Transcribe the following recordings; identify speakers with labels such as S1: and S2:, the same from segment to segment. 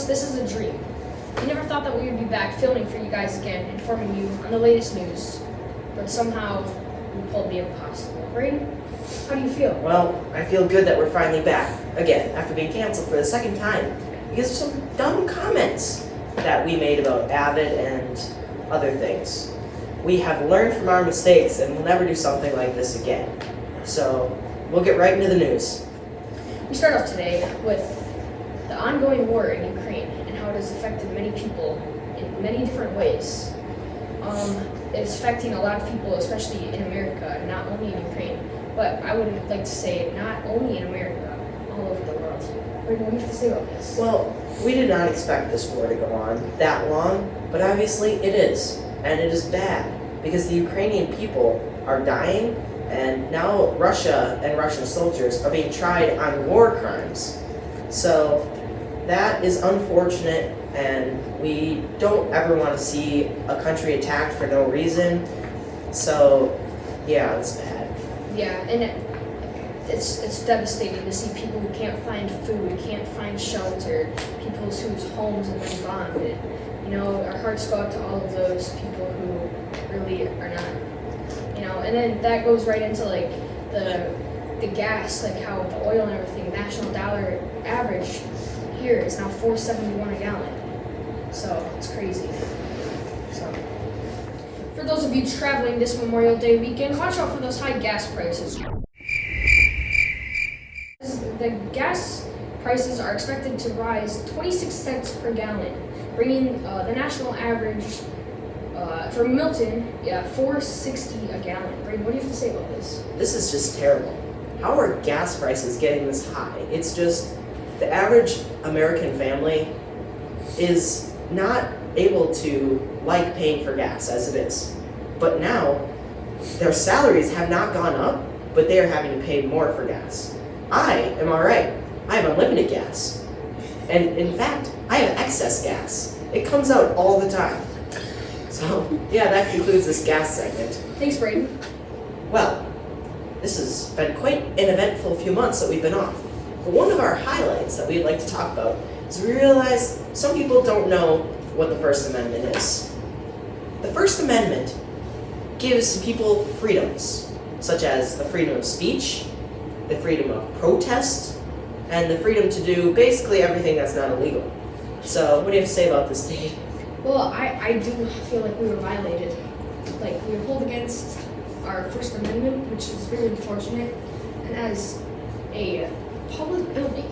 S1: T-Boss, this is a dream. We never thought that we would be back filming for you guys again, informing you on the latest news. But somehow, we pulled the impossible. Braden, how do you feel?
S2: Well, I feel good that we're finally back, again, after being canceled for the second time, because of some dumb comments that we made about Avid and other things. We have learned from our mistakes and we'll never do something like this again. So, we'll get right into the news.
S1: We start off today with the ongoing war in Ukraine and how it has affected many people in many different ways. It's affecting a lot of people, especially in America, not only in Ukraine, but I would like to say not only in America, all over the world. What do you have to say about this?
S2: Well, we did not expect this war to go on that long, but obviously it is, and it is bad, because the Ukrainian people are dying, and now Russia and Russian soldiers are being tried on war crimes. So that is unfortunate, and we don't ever want to see a country attacked for no reason. So, yeah, it's bad.
S1: Yeah, and it's devastating to see people who can't find food, can't find shelter, people whose homes have been bombed. You know, our hearts go out to all of those people who really are not, you know, and then that goes right into like the gas, like how the oil and everything, national dollar average here is now $4.71 a gallon. So it's crazy. So for those of you traveling this Memorial Day weekend, watch out for those high gas prices. The gas prices are expected to rise 26 cents per gallon, bringing the national average for Milton, $4.60 a gallon. Braden, what do you have to say about this?
S2: This is just terrible. How are gas prices getting this high? It's just the average American family is not able to like paying for gas as it is. But now, their salaries have not gone up, but they are having to pay more for gas. I am alright. I have unlimited gas. And in fact, I have excess gas. It comes out all the time. So, yeah, that concludes this gas segment.
S1: Thanks, Braden.
S2: Well, this has been quite an eventful few months that we've been off. But one of our highlights that we'd like to talk about is we realize some people don't know what the First Amendment is. The First Amendment gives people freedoms, such as the freedom of speech, the freedom of protest, and the freedom to do basically everything that's not illegal. So, what do you have to say about this, Dave?
S1: Well, I do feel like we were violated. Like, we were pulled against our First Amendment, which is very unfortunate. And as a public building,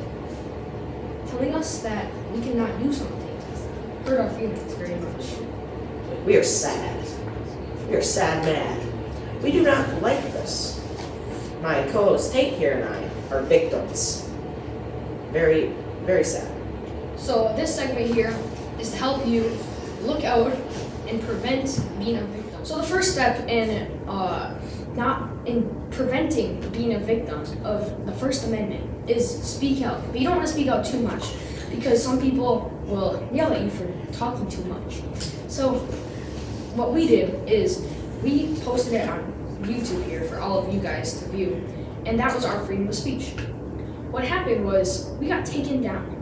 S1: telling us that we cannot do something hurt our feelings very much.
S2: We are sad. We are sad mad. We do not like this. My co-host Tate here and I are victims. Very, very sad.
S1: So this segment here is to help you look out and prevent being a victim. So the first step in preventing being a victim of the First Amendment is speak out. But you don't want to speak out too much because some people will yell at you for talking too much. So what we did is we posted it on YouTube here for all of you guys to view, and that was our freedom of speech. What happened was we got taken down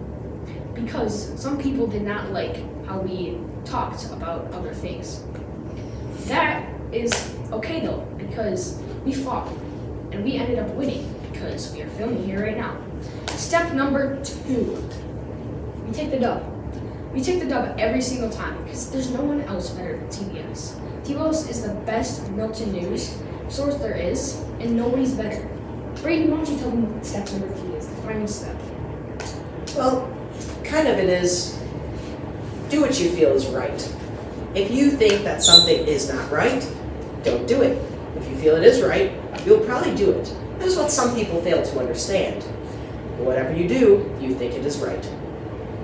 S1: because some people did not like how we talked about other things. That is okay though, because we fought and we ended up winning because we are filming here right now. Step number 2, we take the dub. We take the dub every single time because there's no one else better than TBS. TBS is the best Milton news source there is, and nobody's better. Braden, why don't you tell them what step number 3 is, the final step?
S2: Well, kind of it is, do what you feel is right. If you think that something is not right, don't do it. If you feel it is right, you'll probably do it. That is what some people fail to understand. Whatever you do, you think it is right.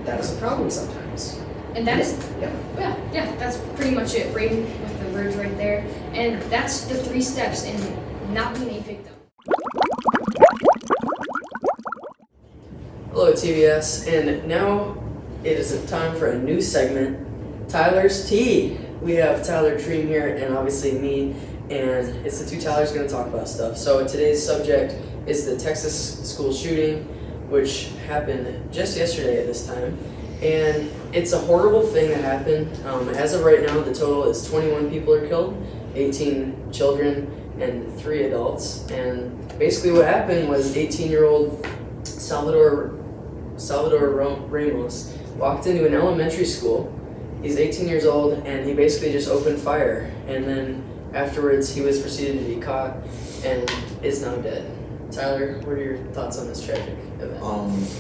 S2: That is a problem sometimes.
S1: And that is,
S2: Yeah.
S1: yeah, that's pretty much it, Braden, with the words right there. And that's the 3 steps in not being a victim.
S3: Hello TBS, and now it is time for a new segment, Tyler's Tea. We have Tyler Dream here and obviously me, and it's the two Tylers going to talk about stuff. So today's subject is the Texas school shooting, which happened just yesterday at this time, And it's a horrible thing that happened. As of right now, the total is 21 people are killed, 18 children, and 3 adults. And basically what happened was 18-year-old Salvador Ramos walked into an elementary school. He's 18 years old, and he basically just opened fire. And then afterwards, he was proceeded to be caught and is now dead. Tyler, what are your thoughts on this tragic event?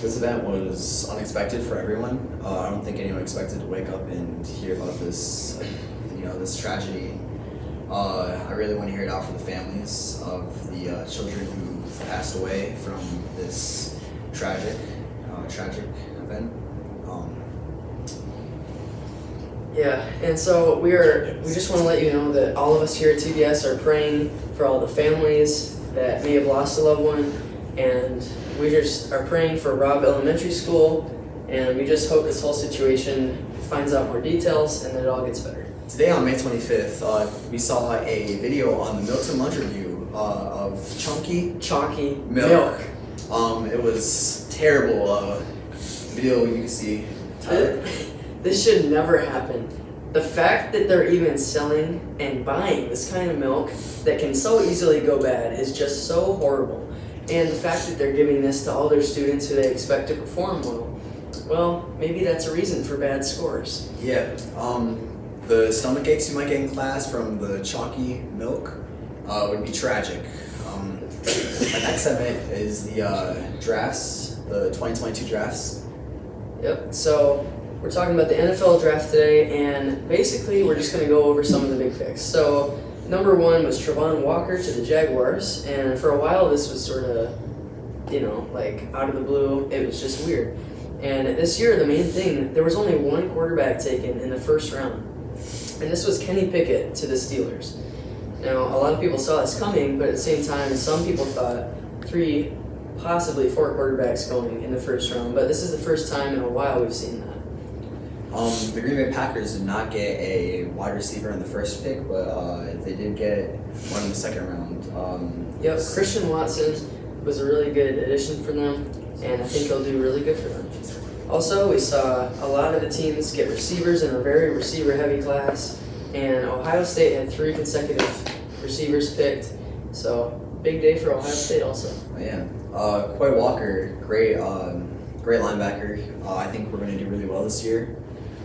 S4: This event was unexpected for everyone. I don't think anyone expected to wake up and hear about this, this tragedy. I really want to hear it out for the families of the children who passed away from this tragic event.
S3: Yeah, and so we just want to let you know that all of us here at TBS are praying for all the families that may have lost a loved one, and we just are praying for Robb Elementary School, and we just hope this whole situation finds out more details and that it all gets better.
S4: Today on May 25th, we saw a video on the Milton Lunch Review of chalky milk. It was terrible video you can see. Tyler.
S3: This should never happen. The fact that they're even selling and buying this kind of milk that can so easily go bad is just so horrible. And the fact that they're giving this to all their students who they expect to perform well, maybe that's a reason for bad scores.
S4: Yeah, the stomach aches you might get in class from the chalky milk would be tragic. My next segment is the drafts, the 2022 drafts.
S3: Yep, so we're talking about the NFL draft today, and basically we're just going to go over some of the big picks. So number 1 was Travon Walker to the Jaguars, and for a while this was sort of, like out of the blue. It was just weird. And this year, the main thing, there was only one quarterback taken in the first round, and this was Kenny Pickett to the Steelers. Now, a lot of people saw this coming, but at the same time, some people thought 3, possibly 4 quarterbacks going in the first round, but this is the first time in a while we've seen that.
S4: The Green Bay Packers did not get a wide receiver in the first pick, but they did get one in the second round.
S3: Yep, Christian Watson was a really good addition for them, and I think he'll do really good for them. Also, we saw a lot of the teams get receivers in a very receiver-heavy class, and Ohio State had 3 consecutive receivers picked, so big day for Ohio State also.
S4: Yeah, Quay Walker, great linebacker. I think we're going to do really well this year,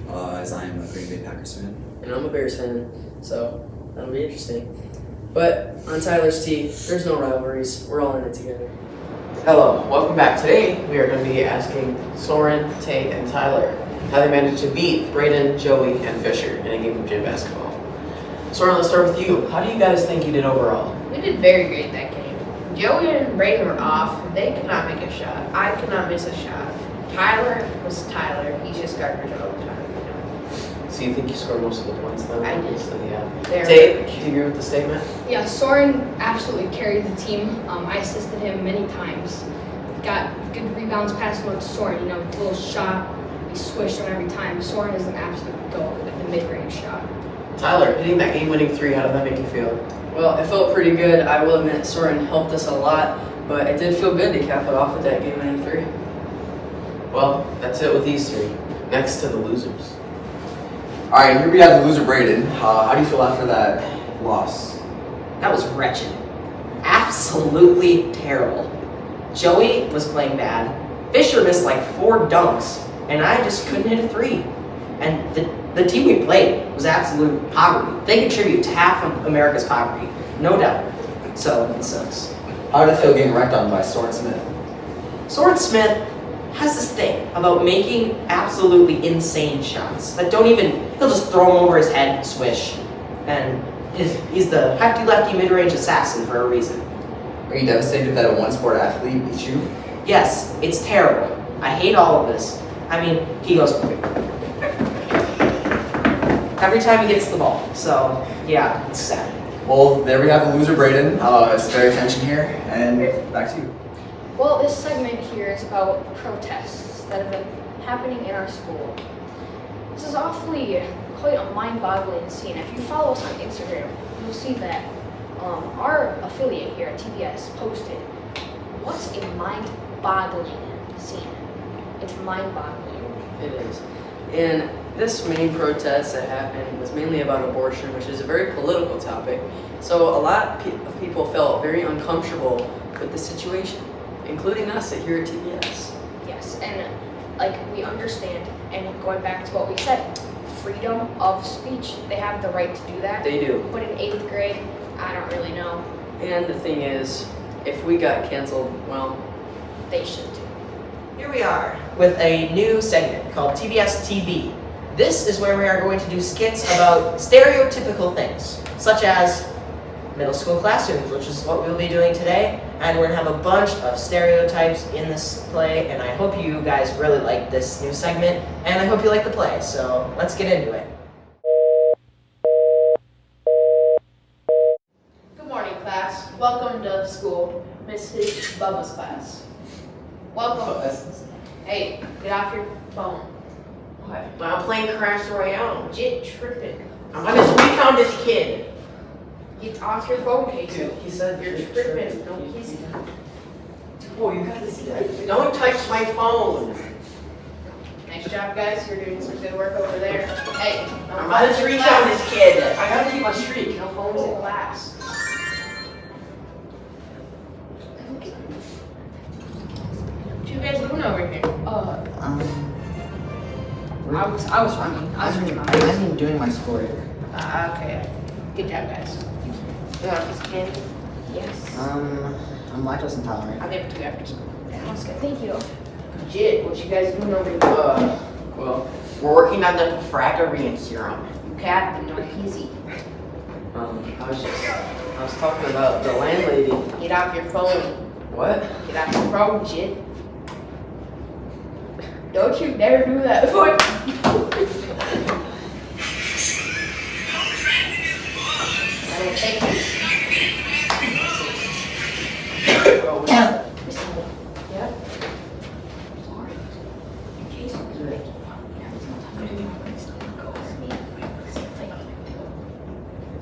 S4: as I am a Green Bay Packers fan.
S3: And I'm a Bears fan, so that'll be interesting. But on Tyler's Tee, there's no rivalries. We're all in it together.
S5: Hello, welcome back. Today we are going to be asking Soren, Tate, and Tyler how they managed to beat Braden, Joey, and Fisher in a game of gym basketball. Soren, let's start with you. How do you guys think you did overall?
S6: We did very great that game. Joey and Braden were off. They could not make a shot. I could not miss a shot. Tyler was Tyler. He's just garbage all the time.
S5: So you think you scored most of the points then?
S6: I did.
S5: So, yeah.
S6: They're
S5: Tate, do you agree with the statement?
S1: Yeah, Soren absolutely carried the team. I assisted him many times. Got good rebounds, passed them up to Soren. Little shot, he swished on every time. Soren is an absolute goat with the mid-range shot.
S5: Tyler, hitting that game-winning 3, how did that make you feel?
S3: Well, it felt pretty good. I will admit Soren helped us a lot, but it did feel good to cap it off with that game-winning 3.
S5: Well, that's it with these 3. Next to the losers.
S4: All right, here we have the loser, Braden. How do you feel after that loss?
S7: That was wretched. Absolutely terrible. Joey was playing bad. Fisher missed like 4 dunks, and I just couldn't hit a 3. And the team we played was absolute poverty. They contribute to half of America's poverty, no doubt. So it sucks.
S4: How did it feel getting wrecked on by Soren Smith?
S7: Soren Smith has this thing about making absolutely insane shots that he'll just throw them over his head and swish. And he's the hefty lefty mid-range assassin for a reason.
S4: Are you devastated that a one-sport athlete beat you?
S7: Yes, it's terrible. I hate all of this. He goes every time he gets the ball. So, yeah, it's sad.
S4: Well, there we have the loser, Braden. It's fair attention here, and back to you.
S1: Well, this segment here is about protests that have been happening in our school. This is awfully quite a mind-boggling scene. If you follow us on Instagram, you'll see that our affiliate here at TBS posted, "What's a mind-boggling scene?" It's mind-boggling.
S3: It is. And this main protest that happened was mainly about abortion, which is a very political topic. So a lot of people felt very uncomfortable with the situation, including us here at TBS.
S1: Yes, and like we understand, and going back to what we said, freedom of speech. They have the right to do that.
S3: They do.
S1: But in 8th grade, I don't really know.
S3: And the thing is, if we got canceled, well,
S1: They should too.
S7: Here we are with a new segment called TBS TV. This is where we are going to do skits about stereotypical things, such as middle school classrooms, which is what we'll be doing today. And we're gonna have a bunch of stereotypes in this play, and I hope you guys really like this new segment, and I hope you like the play. So let's get into it.
S6: Good morning, class. Welcome to school, Mrs. Bubba's class. Welcome. Hey, get off your phone.
S5: What? I'm playing Crash Royale.
S6: Legit tripping.
S5: I'm gonna recount this kid.
S6: Get off your phone, Casey.
S5: He said
S6: You're tripping. Don't kiss me.
S5: Oh, you guys, don't touch my phone.
S6: Nice job, guys. You're doing some good work over there. Hey, no
S5: I'm
S6: phones
S5: gonna
S6: in
S5: recount
S6: class.
S5: this kid. I gotta keep my streak.
S6: No phones in class. What you guys doing over here?
S1: I was running.
S8: I'm doing my schoolwork.
S6: Okay. Good job, guys. You want a piece of candy?
S1: Yes.
S8: I'm lactose intolerant.
S6: I'll give it to you after school.
S1: Sounds good. Thank you.
S6: Legit, what you guys doing over here?
S5: Well, we're working on the pythagorean theorem.
S6: You captain, no easy.
S3: I was talking about the landlady.
S6: Get off your phone.
S3: What?
S6: Get off your phone, shit. Don't you dare do that, boy. I will take this. Yeah?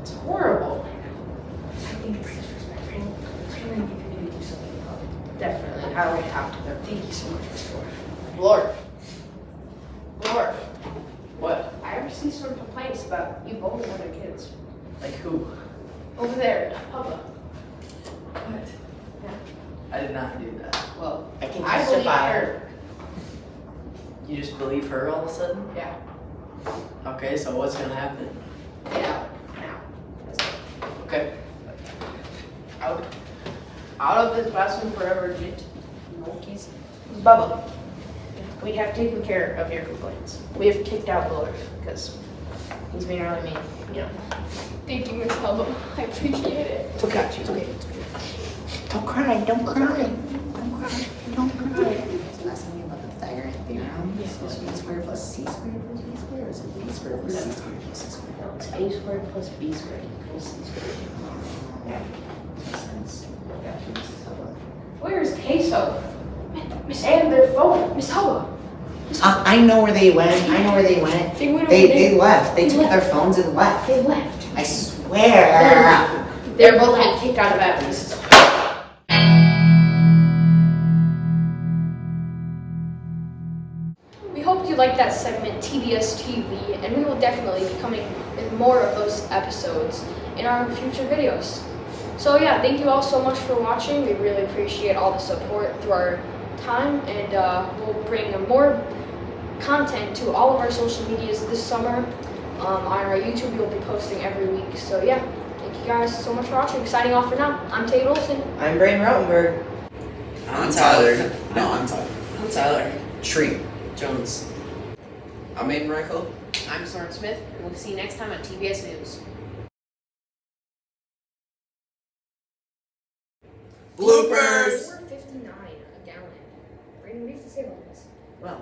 S6: It's horrible.
S1: I think it's disrespectful. I don't think you can maybe do something about it.
S6: Definitely. I will talk to them.
S1: Thank you so much, Miss Dwarf.
S6: Lord. Lord.
S3: What?
S6: I received some complaints about you bullying other kids.
S3: Like who?
S6: Over there, Papa.
S3: What? I did not do that.
S6: Well,
S5: I can
S6: I believe
S5: testify.
S6: her.
S3: You just believe her all of a sudden?
S6: Yeah.
S3: Okay, so what's gonna happen?
S6: Get out. Now.
S3: Okay.
S6: Out. Out of this classroom forever, Jit. No keys. Bubba. We have taken care of your complaints. We have kicked out Lord because he's being really mean. You know.
S1: Thank you, Miss Bubba. I appreciate it.
S6: It's okay. It's okay.
S8: Don't cry, don't cry. Don't cry, don't cry. So asking me about the Pythagorean theorem.
S1: Yeah.
S8: So b squared plus c squared plus b squared, or is it b squared plus c squared plus c squared?
S6: No, it's a squared plus b squared equals c squared. Yeah.
S8: Makes sense.
S6: Where's Queso? And their phone.
S1: Miss Hubba.
S8: I know where they went. I know where they went.
S1: They went over
S8: They
S1: there.
S8: left. They
S1: They
S8: took
S1: left.
S8: their phones and left.
S1: They left.
S8: I swear.
S6: They're both getting kicked out of Baptist.
S1: We hope you liked that segment, TBS TV, and we will definitely be coming with more of those episodes in our future videos. So yeah, thank you all so much for watching. We really appreciate all the support through our time, and we'll bring more content to all of our social medias this summer. On our YouTube, we'll be posting every week. So yeah, thank you guys so much for watching. Signing off for now. I'm Tate Olson.
S7: I'm Braden Rautenberg.
S4: I'm Tyler. No, I'm Tyler.
S3: I'm Tyler
S4: Tree.
S3: Jones.
S4: I'm Aiden Reichel.
S6: I'm Soren Smith, and we'll see you next time on TBS News.
S4: Bloopers!
S1: $4.59 a gallon. Brandon, what do you have to say about this?
S2: Well,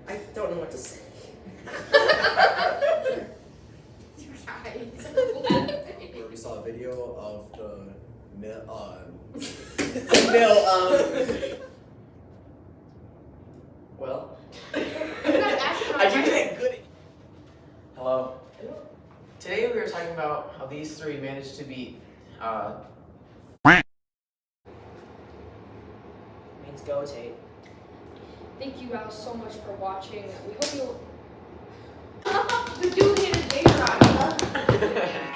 S2: I don't know what to say.
S4: Where we saw a video of the
S3: Well.
S5: I do that good. Hello. Today we were talking about how these three managed to beat
S7: Means go, Tate.
S1: thank you guys so much for watching. We hope you'll.
S6: The dude hit his bait rod.